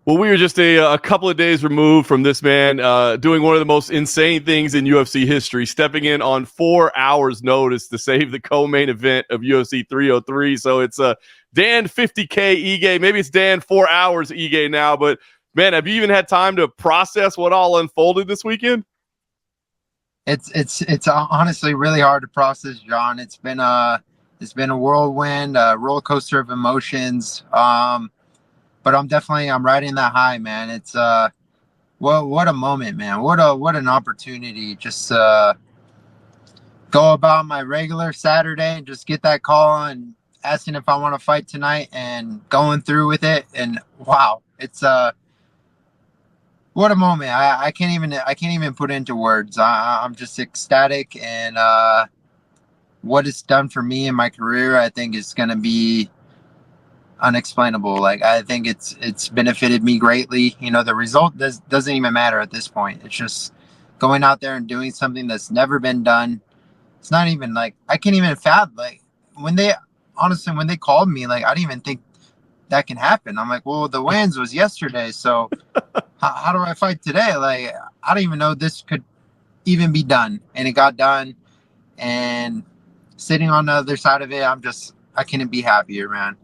Well, we were just a couple of days removed from this man doing one of the most insane things in UFC history, stepping in on 4 hours notice to save the co-main event of UFC 303. So it's Dan 50K Ige. Maybe it's Dan 4 hours Ige now, but man, have you even had time to process what all unfolded this weekend? It's honestly really hard to process, John. It's been a whirlwind, roller coaster of emotions. But I'm riding that high, man. It's what a moment, man. What an opportunity. Just go about my regular Saturday and just get that call and asking if I want to fight tonight and going through with it. And wow, it's what a moment. I can't even put it into words. I'm just ecstatic, and what it's done for me in my career, I think is gonna be unexplainable. Like, I think it's benefited me greatly. The result doesn't even matter at this point. It's just going out there and doing something that's never been done. It's not even like I can't even fathom, like, when they called me, like, I didn't even think that can happen. I'm like, well, the wins was yesterday, so how do I fight today? Like, I don't even know this could even be done, and it got done. And sitting on the other side of it, I couldn't be happier, man.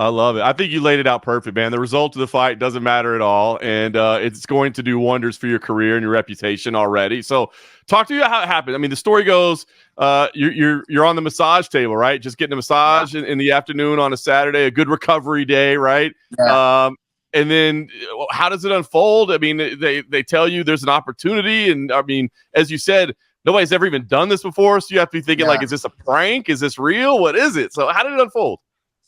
I love it. I think you laid it out perfect, man. The result of the fight doesn't matter at all, and it's going to do wonders for your career and your reputation already. So, talk to you how it happened. I mean, the story goes, you're on the massage table, right? Just getting a massage in the afternoon on a Saturday, a good recovery day, right? Yeah. And then how does it unfold? I mean, they tell you there's an opportunity, and I mean, as you said, nobody's ever even done this before, so you have to be thinking like, is this a prank? Is this real? What is it? So, how did it unfold?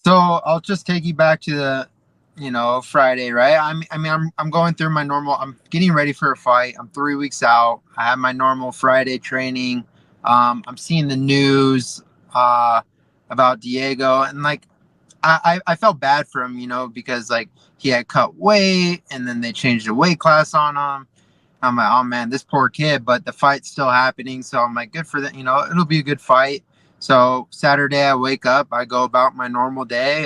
So I'll just take you back to Friday, right? I'm going through my normal. I'm getting ready for a fight. I'm 3 weeks out. I have my normal Friday training. I'm seeing the news about Diego, and like I felt bad for him, because like he had cut weight, and then they changed the weight class on him. I'm like, oh man, this poor kid. But the fight's still happening, so I'm like, good for that. It'll be a good fight. So Saturday, I wake up, I go about my normal day.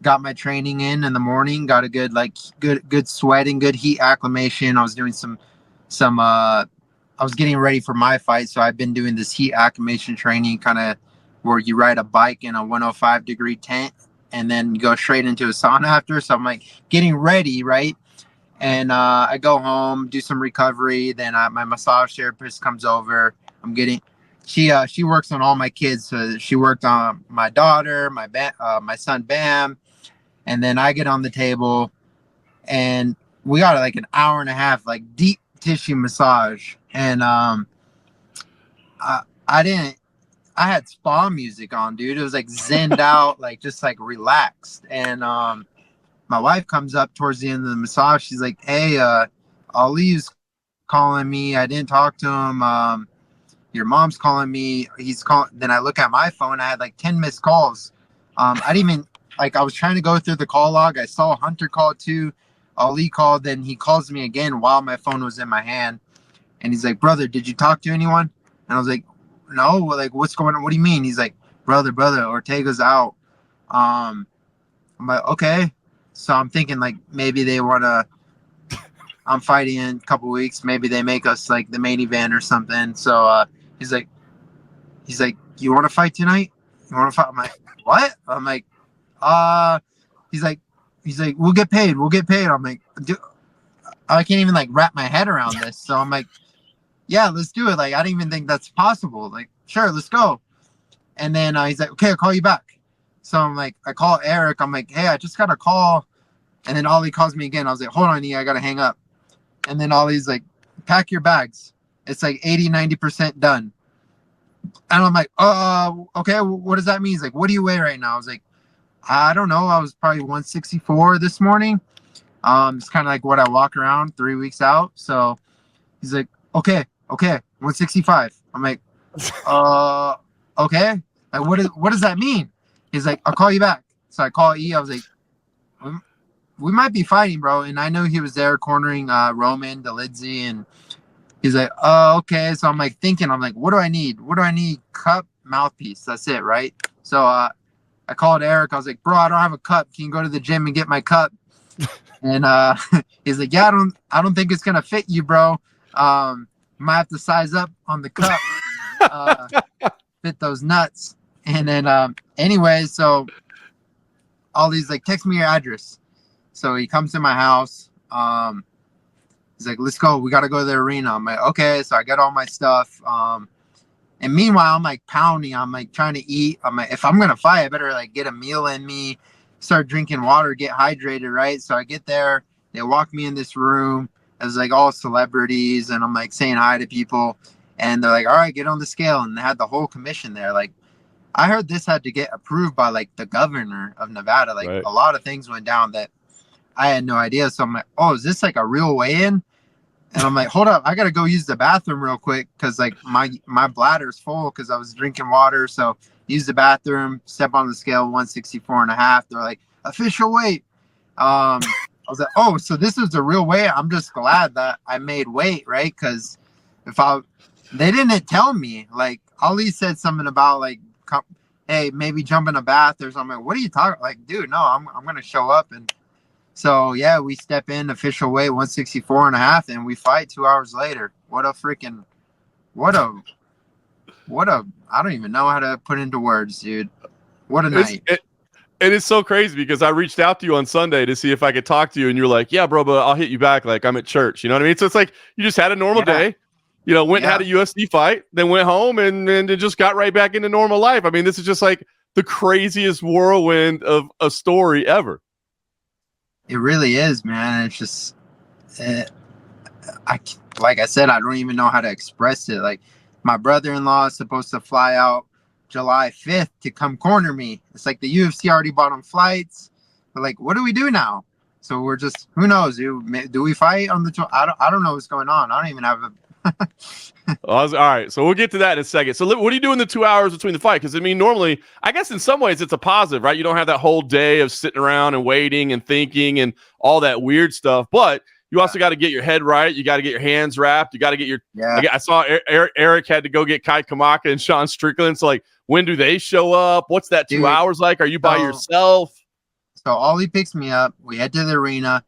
Got my training in the morning. Got a good sweating, good heat acclimation. I was doing some. I was getting ready for my fight, so I've been doing this heat acclimation training, kind of where you ride a bike in a 105-degree tent, and then you go straight into a sauna after. So I'm like getting ready, right? And I go home, do some recovery. Then my massage therapist comes over. She works on all my kids. So she worked on my daughter, my son Bam, and then I get on the table, and we got like an hour and a half, like deep tissue massage. And I didn't. I had spa music on, dude. It was like zenned out, like just like relaxed. And my wife comes up towards the end of the massage. She's like, "Hey, Ali's calling me. I didn't talk to him. Your mom's calling me. He's calling." Then I look at my phone. I had like 10 missed calls. I didn't even I was trying to go through the call log. I saw Hunter call too. Ali called. Then he calls me again while my phone was in my hand, and he's like, "Brother, did you talk to anyone?" And I was like, "No." Like, what's going on? What do you mean? He's like, brother, Ortega's out." I'm like, okay. So I'm thinking like maybe they want to. I'm fighting in a couple weeks. Maybe they make us like the main event or something. So he's like, "You want to fight tonight? You want to fight?" I'm like, "What?" I'm like, uh, he's like, "We'll get paid. We'll get paid." I'm like, "Dude, I can't even like wrap my head around this." So I'm like, "Yeah, let's do it." Like, I don't even think that's possible. Like, sure, let's go. And then he's like, "Okay, I'll call you back." So I'm like, I call Eric. I'm like, "Hey, I just got a call." And then Ollie calls me again. I was like, "Hold on, I got to hang up." And then Ollie's like, "Pack your bags. It's like 80-90% done." And I'm like, okay, what does that mean?" He's like, "What do you weigh right now?" I was like, "I don't know. I was probably 164 this morning." It's kind of like what I walk around 3 weeks out. So he's like, okay, 165. I'm like, okay. Like, what does that mean? He's like, "I'll call you back." So I call E. I was like, we might be fighting, bro. And I know he was there cornering Roman Dolidze, and he's like, "Oh, okay." So I'm like thinking, I'm like, what do I need? Cup, mouthpiece. That's it, right? So I called Eric. I was like, "Bro, I don't have a cup. Can you go to the gym and get my cup?" And he's like, yeah, I don't think it's gonna fit you, bro. Might have to size up on the cup, fit those nuts. And then anyway, so Ollie's like, text me your address. So he comes to my house. He's like, let's go. We got to go to the arena. I'm like, okay. So I got all my stuff. And meanwhile, I'm like pounding. I'm like trying to eat. I'm like, if I'm going to fight, I better like get a meal in me, start drinking water, get hydrated, right? So I get there. They walk me in this room. It was like all celebrities. And I'm like saying hi to people. And they're like, all right, get on the scale. And they had the whole commission there. Like, I heard this had to get approved by like the governor of Nevada. Like Right. a lot of things went down that I had no idea. So I'm like, oh, is this like a real weigh-in? And I'm like, hold up, I gotta go use the bathroom real quick because like my bladder's full because I was drinking water. So use the bathroom, step on the scale, 164 and a half. They're like, official weight. I was like, oh, so this is the real weight. I'm just glad that I made weight, right? Because they didn't tell me. Like Ali said something about like, hey, maybe jump in a bath or something. What are you talking? Like, dude, no, I'm gonna show up. And so yeah, we step in, official weight 164 and a half, and we fight 2 hours later. What a I don't even know how to put into words, dude. What a night. It is so crazy because I reached out to you on Sunday to see if I could talk to you, and you're like, yeah, bro, but I'll hit you back. Like, I'm at church. You know what I mean? So it's like you just had a normal day, went and had a UFC fight, then went home and it just got right back into normal life. I mean, this is just like the craziest whirlwind of a story ever. It really is, man. It's just, like I said, I don't even know how to express it. Like, my brother-in-law is supposed to fly out July 5th to come corner me. It's like the UFC already bought him flights. But like, what do we do now? So we're just, who knows? Do we fight on the? I don't know what's going on. I don't even have a. All right, so we'll get to that in a second. So what do you do in the 2 hours between the fight? Because I mean, normally, I guess in some ways it's a positive, right? You don't have that whole day of sitting around and waiting and thinking and all that weird stuff. But you also got to get your head right. You got to get your hands wrapped. You got to get your. Like, I saw Eric had to go get Kai Kamaka and Sean Strickland. So like, when do they show up? What's that 2 hours like? Are you by yourself? So Ollie picks me up. We head to the arena.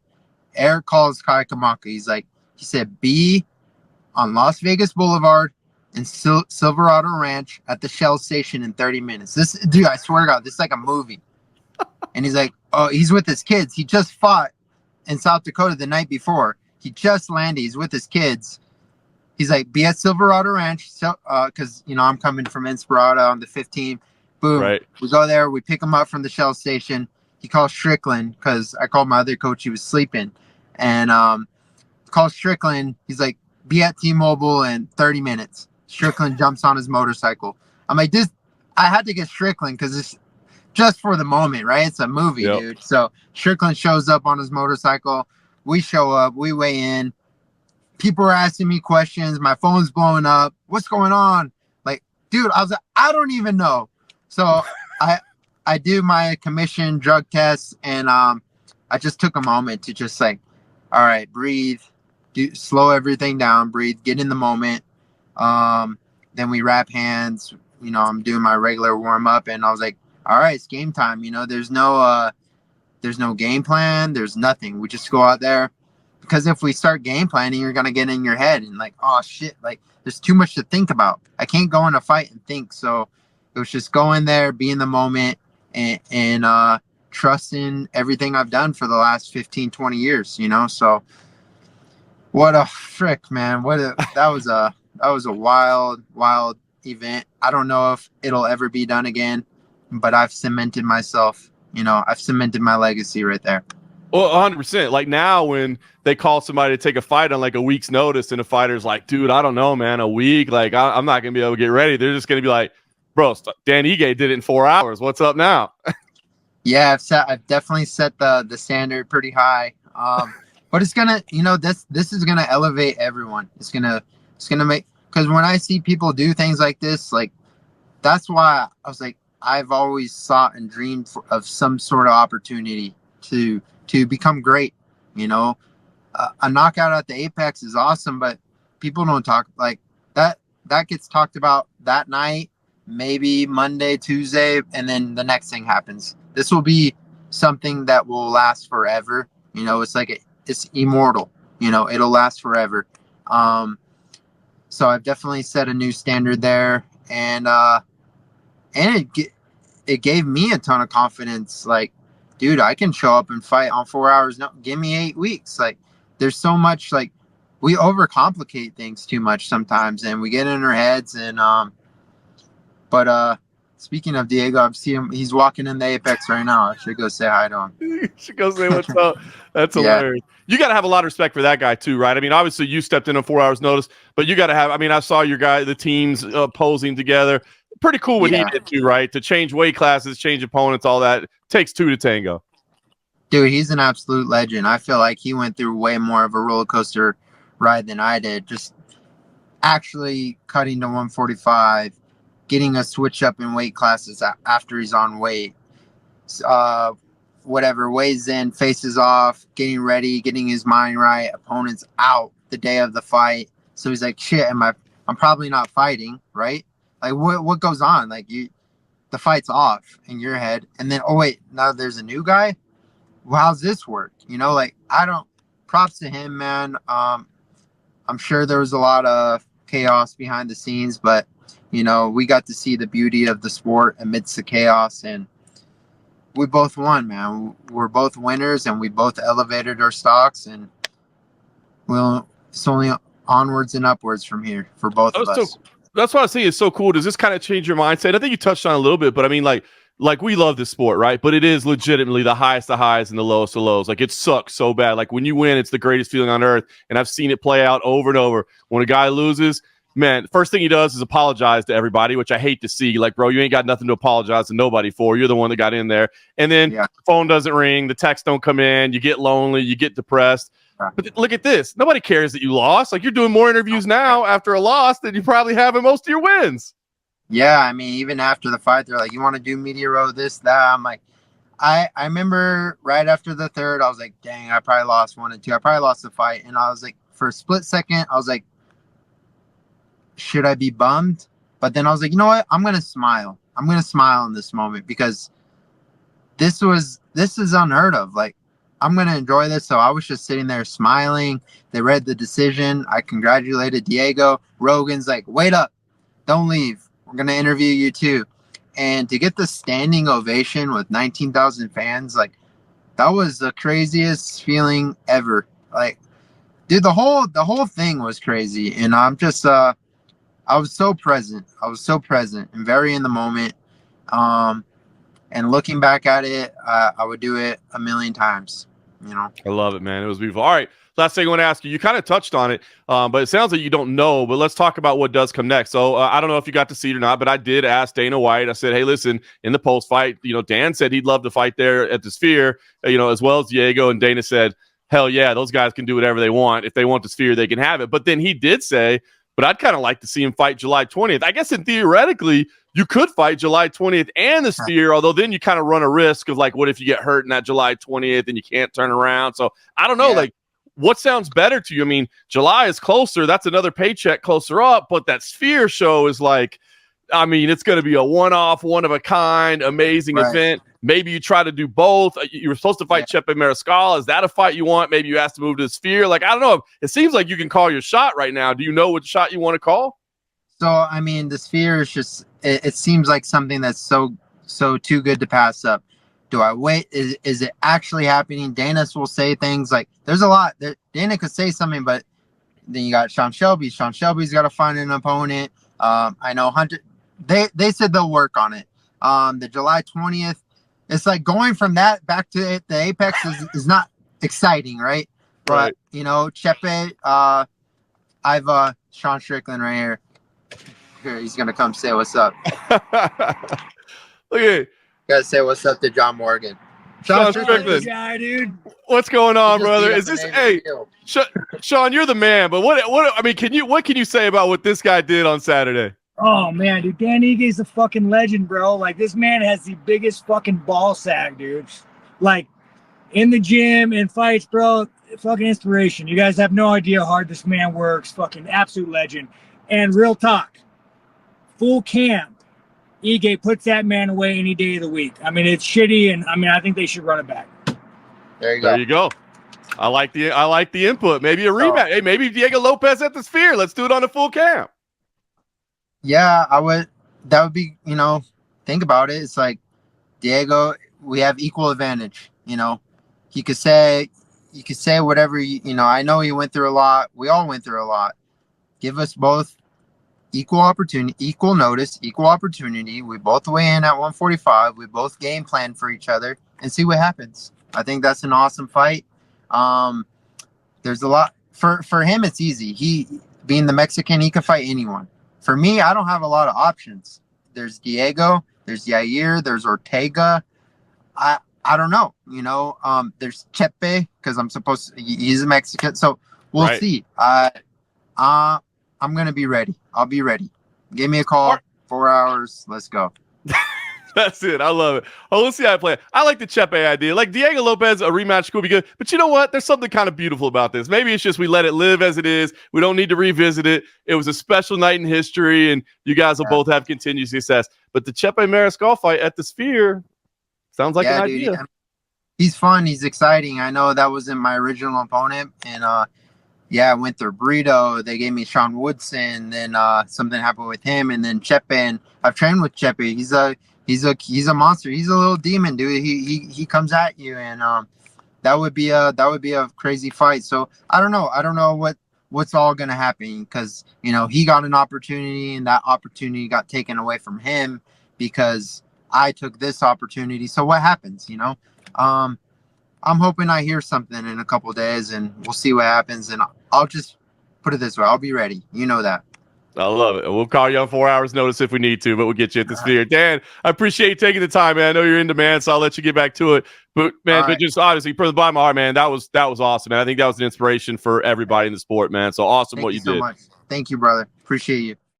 Eric calls Kai Kamaka. He said, be on Las Vegas Boulevard and Silverado Ranch at the Shell station in 30 minutes. This dude, I swear to God, this is like a movie. And he's like, oh, he's with his kids. He just fought in South Dakota the night before. He just landed. He's with his kids. He's like, be at Silverado Ranch. So, because I'm coming from Inspirada on the 15th. Boom. Right. We go there. We pick him up from the Shell station. He calls Strickland because I called my other coach. He was sleeping, and calls Strickland. He's like, be at T-Mobile in 30 minutes. Strickland jumps on his motorcycle. I'm like, I had to get Strickland because it's just for the moment, right? It's a movie, dude. So Strickland shows up on his motorcycle. We show up. We weigh in. People are asking me questions. My phone's blowing up. What's going on? Like, dude, I was like, I don't even know. So I do my commission drug test, and I just took a moment to just like, all right, breathe. Slow everything down, breathe, get in the moment. Then we wrap hands. I'm doing my regular warm up, and I was like, all right, it's game time. There's no game plan. There's nothing. We just go out there, because if we start game planning, you're gonna get in your head and like, oh shit, like there's too much to think about. I can't go in a fight and think. So it was just go in there, be in the moment, and trust in everything I've done for the last 15, 20 years. So. What a frick, man. That was a wild event. I don't know if it'll ever be done again, but I've cemented myself, I've cemented my legacy right there. Well, 100%. Like now when they call somebody to take a fight on like a week's notice and the fighter's like, dude, I don't know, man, a week, like I'm not going to be able to get ready. They're just going to be like, bro, Dan Ige did it in 4 hours. What's up now? Yeah, I've definitely set the standard pretty high. But it's gonna, this is gonna elevate everyone. It's gonna make, because when I see people do things like this, like that's why I was like, I've always sought and dreamed of some sort of opportunity to become great. A knockout at the Apex is awesome, but people don't talk like that. That gets talked about that night, maybe Monday, Tuesday, and then the next thing happens. This will be something that will last forever. You know, it's like it's immortal. You know, it'll last forever. So I've definitely set a new standard there, and it gave me a ton of confidence. Like, dude, I can show up and fight on 4 hours. No, give me 8 weeks. Like, there's so much, like, we overcomplicate things too much sometimes, and we get in our heads. And but speaking of Diego, I've seen him. He's walking in the Apex right now. I should go say hi to him. You should go say what's up. That's hilarious. You got to have a lot of respect for that guy too, right? I mean, obviously you stepped in on 4 hours notice, but you got to have. I mean, I saw your guy, the teams posing together. Pretty cool what he did too, right? To change weight classes, change opponents, all that. It takes two to tango. Dude, he's an absolute legend. I feel like he went through way more of a roller coaster ride than I did. Just actually cutting to 145, getting a switch up in weight classes after he's on weight. Whatever, weighs in, faces off, getting ready, getting his mind right, opponents out the day of the fight. So he's like, shit, I'm probably not fighting, right? Like, what goes on? Like, the fight's off in your head. And then, oh, wait, now there's a new guy? Well, how's this work? You know, like, props to him, man. I'm sure there was a lot of chaos behind the scenes, but, you know, we got to see the beauty of the sport amidst the chaos, and we both won, man. We're both winners, and we both elevated our stocks, and it's only onwards and upwards from here for both of us. That's what I see. It's so cool. Does this kind of change your mindset? I think you touched on it a little bit, but I mean, like we love this sport, right? But it is legitimately the highest of highs and the lowest of lows. Like, it sucks so bad. Like, when you win, it's the greatest feeling on earth, and I've seen it play out over and over. When a guy loses, man, first thing he does is apologize to everybody, which I hate to see. Like, bro, you ain't got nothing to apologize to nobody for. You're the one that got in there. And then the phone doesn't ring, the texts don't come in, you get lonely, you get depressed. But look at this. Nobody cares that you lost. Like, you're doing more interviews now after a loss than you probably have in most of your wins. Yeah, I mean, even after the fight, they're like, you want to do media row, this, that. I'm like, I remember right after the third, I was like, dang, I probably lost 1 and 2. I probably lost the fight. And I was like, for a split second, I was like, should I be bummed? But then I was like, you know what? I'm going to smile. I'm going to smile in this moment, because this is unheard of. Like, I'm going to enjoy this. So I was just sitting there smiling. They read the decision. I congratulated Diego. Rogan's like, wait up. Don't leave. We're going to interview you too. And to get the standing ovation with 19,000 fans, like, that was the craziest feeling ever. Like, dude, the whole thing was crazy. And I'm just, I was so present. And very in the moment. And looking back at it, I would do it a million times, you know? I love it, man. It was beautiful. All right. Last thing I want to ask you, you kind of touched on it, but it sounds like you don't know, but let's talk about what does come next. So I don't know if you got to see it or not, but I did ask Dana White. I said, hey, listen, in the post fight, you know, Dan said he'd love to fight there at the Sphere, you know, as well as Diego. And Dana said, hell yeah, those guys can do whatever they want. If they want the Sphere, they can have it. But then he did say, but I'd kind of like to see him fight July 20th. I guess theoretically, you could fight July 20th and the Sphere, although then you kind of run a risk of, like, what if you get hurt in that July 20th and you can't turn around? So I don't know, like, what sounds better to you? I mean, July is closer. That's another paycheck closer up, but that Sphere show is like, I mean, it's going to be a one-off, one-of-a-kind, amazing event. Maybe you try to do both. You were supposed to fight Chepe Mariscal. Is that a fight you want? Maybe you asked to move to the Sphere. Like, I don't know. It seems like you can call your shot right now. Do you know what shot you want to call? So, I mean, the Sphere is just, it seems like something that's so too good to pass up. Do I wait? Is it actually happening? Dana will say things like, there's a lot. Dana could say something, but then you got Sean Shelby. Sean Shelby's got to find an opponent. I know Hunter. They said they'll work on it. The July 20th, it's like going from that back to the Apex is not exciting, right? But, you know, Chepe, I've Sean Strickland right here. Here, he's going to come say what's up. Look at Gotta say what's up to John Morgan. Sean Strickland. Guy, dude. What's going on, brother? Is this Sean, you're the man, but what I mean, what can you say about what this guy did on Saturday? Oh man, dude, Dan Igue's a fucking legend, bro. Like, this man has the biggest fucking ball sack, dude. Like, in the gym and fights, bro, fucking inspiration. You guys have no idea how hard this man works. Fucking absolute legend. And real talk, full camp, Ige puts that man away any day of the week. I mean, it's shitty, and I mean, I think they should run it back. There you go. There you go. I like the input. Maybe a rematch. Hey, maybe Diego Lopes at the Sphere. Let's do it on a full camp. Yeah, I would. That would be, think about it. It's like Diego, we have equal advantage. You could say whatever. I know he went through a lot. We all went through a lot. Give us both equal opportunity, equal notice, equal opportunity. We both weigh in at 145. We both game plan for each other and see what happens. I think that's an awesome fight. There's a lot for him. It's easy. He being the Mexican, he can fight anyone. For me, I don't have a lot of options. There's Diego, there's Yair, there's Ortega. I don't know. There's Chepe because he's a Mexican. So we'll see. I'm gonna be ready. I'll be ready. Give me a call. 4 hours. Let's go. That's it. I love it. Oh, let's see how I play. I like the Chepe idea. Like Diego Lopes, a rematch could be good. But you know what? There's something kind of beautiful about this. Maybe it's just we let it live as it is. We don't need to revisit it. It was a special night in history, and you guys will both have continued success. But the Chepe Mariscal fight at the Sphere sounds like an idea. Dude, he's fun. He's exciting. I know that wasn't my original opponent, and I went through Burrito. They gave me Sean Woodson. Then something happened with him, and then Chepe. And I've trained with Chepe. He's a monster. He's a little demon, dude. He comes at you, and that would be a crazy fight. So I don't know what's all gonna happen because he got an opportunity, and that opportunity got taken away from him because I took this opportunity. So what happens? I'm hoping I hear something in a couple of days, and we'll see what happens. And I'll just put it this way: I'll be ready. You know that. I love it. We'll call you on 4 hours notice if we need to, but we'll get you at the Sphere. Dan, I appreciate you taking the time, man. I know you're in demand, so I'll let you get back to it. But man, but just honestly, from the bottom of my heart, man, that was awesome, man. I think that was an inspiration for everybody in the sport, man. So awesome what you did. Thank you so much. Thank you, brother. Appreciate you.